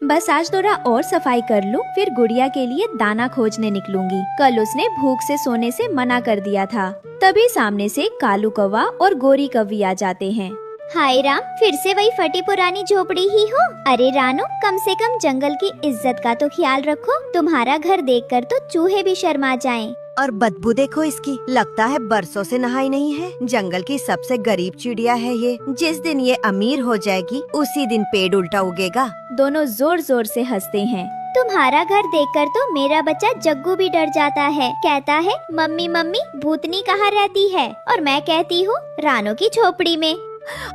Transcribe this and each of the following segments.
बस आज थोड़ा और सफाई कर लूं, फिर गुड़िया के लिए दाना खोजने निकलूंगी। कल उसने भूख से सोने से मना कर दिया था। तभी सामने से कालू कौवा और गोरी कौवी आ जाते हैं। हाय राम, फिर से वही फटी पुरानी झोपड़ी ही हो। अरे रानो, कम से कम जंगल की इज्जत का तो ख्याल रखो। तुम्हारा घर देखकर तो चूहे भी शर्मा जाएं। और बदबू देखो इसकी, लगता है बरसों से नहाई नहीं है। जंगल की सबसे गरीब चिड़िया है ये। जिस दिन ये अमीर हो जाएगी उसी दिन पेड़ उल्टा उगेगा। दोनों जोर जोर से हंसते हैं। तुम्हारा घर देखकर तो मेरा बच्चा जग्गू भी डर जाता है। कहता है मम्मी मम्मी भूतनी कहाँ रहती है, और मैं कहती हूँ रानो की झोपड़ी में।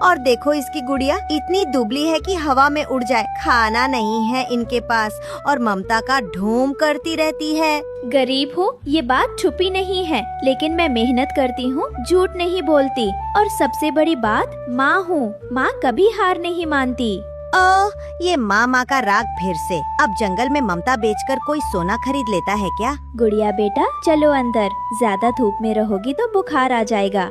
और देखो इसकी गुड़िया इतनी दुबली है कि हवा में उड़ जाए। खाना नहीं है इनके पास और ममता का ढूंढ करती रहती है। गरीब हूँ ये बात छुपी नहीं है, लेकिन मैं मेहनत करती हूँ, झूठ नहीं बोलती। और सबसे बड़ी बात, माँ हूँ। माँ कभी हार नहीं मानती। ये माँ का राग फिर से। अब जंगल में ममता बेचकर कोई सोना खरीद लेता है क्या? गुड़िया बेटा चलो अंदर, ज्यादा धूप में रहोगी तो बुखार आ जाएगा।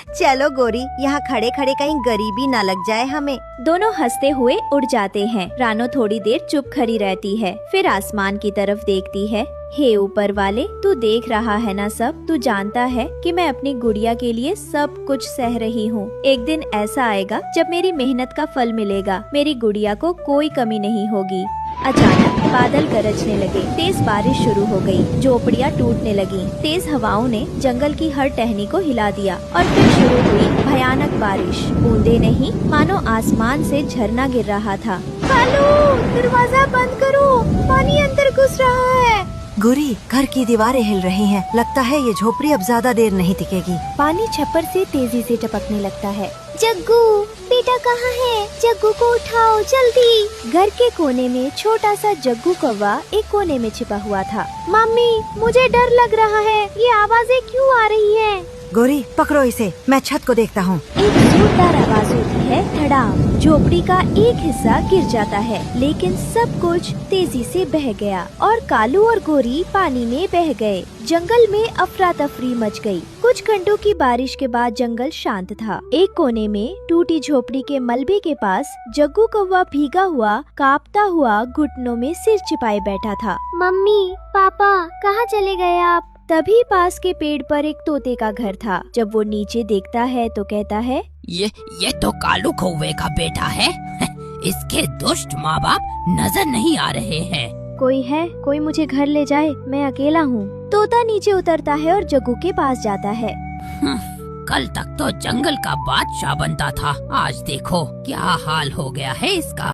चलो गोरी, यहाँ खड़े खड़े कहीं गरीबी न लग जाए हमें। दोनों हंसते हुए उड़ जाते हैं। रानो थोड़ी देर चुप खड़ी रहती है, फिर आसमान की तरफ देखती है। हे ऊपर वाले, तू देख रहा है ना सब। तू जानता है कि मैं अपनी गुड़िया के लिए सब कुछ सह रही हूँ। एक दिन ऐसा आएगा जब मेरी मेहनत का फल मिलेगा। मेरी गुड़िया को कोई कमी नहीं होगी। अचानक बादल गरजने लगे, तेज बारिश शुरू हो गई, झोपड़ियाँ टूटने लगी। तेज हवाओं ने जंगल की हर टहनी को हिला दिया और फिर शुरू हुई भयानक बारिश। बूंदे नहीं, मानो आसमान से झरना गिर रहा था। कालू, दरवाजा बंद करो, पानी अंदर घुस रहा है। गोरी, घर की दीवारें हिल रही हैं। लगता है ये झोपड़ी अब ज्यादा देर नहीं टिकेगी। पानी छप्पर से तेजी से टपकने लगता है। जग्गू बेटा कहाँ है? जग्गू को उठाओ जल्दी। घर के कोने में छोटा सा जग्गू कौवा एक कोने में छिपा हुआ था। मम्मी मुझे डर लग रहा है, ये आवाजें क्यों आ रही हैं? गोरी पकड़ो इसे, मैं छत को देखता हूँ। एक जोरदार आवाज होती है, धड़ाम। झोपड़ी का एक हिस्सा गिर जाता है, लेकिन सब कुछ तेजी से बह गया और कालू और गोरी पानी में बह गए। जंगल में अफरा तफरी मच गई। कुछ घंटों की बारिश के बाद जंगल शांत था। एक कोने में टूटी झोपड़ी के मलबे के पास जग्गू कौवा भीगा हुआ, कांपता हुआ घुटनों में सिर छिपाए बैठा था। मम्मी पापा कहाँ चले गए आप? तभी पास के पेड़ पर एक तोते का घर था। जब वो नीचे देखता है तो कहता है, ये तो कालू कौवे का बेटा है। इसके दुष्ट माँ बाप नजर नहीं आ रहे हैं। कोई है, कोई मुझे घर ले जाए, मैं अकेला हूँ। तोता नीचे उतरता है और जग्गू के पास जाता है। कल तक तो जंगल का बादशाह बनता था, आज देखो क्या हाल हो गया है इसका।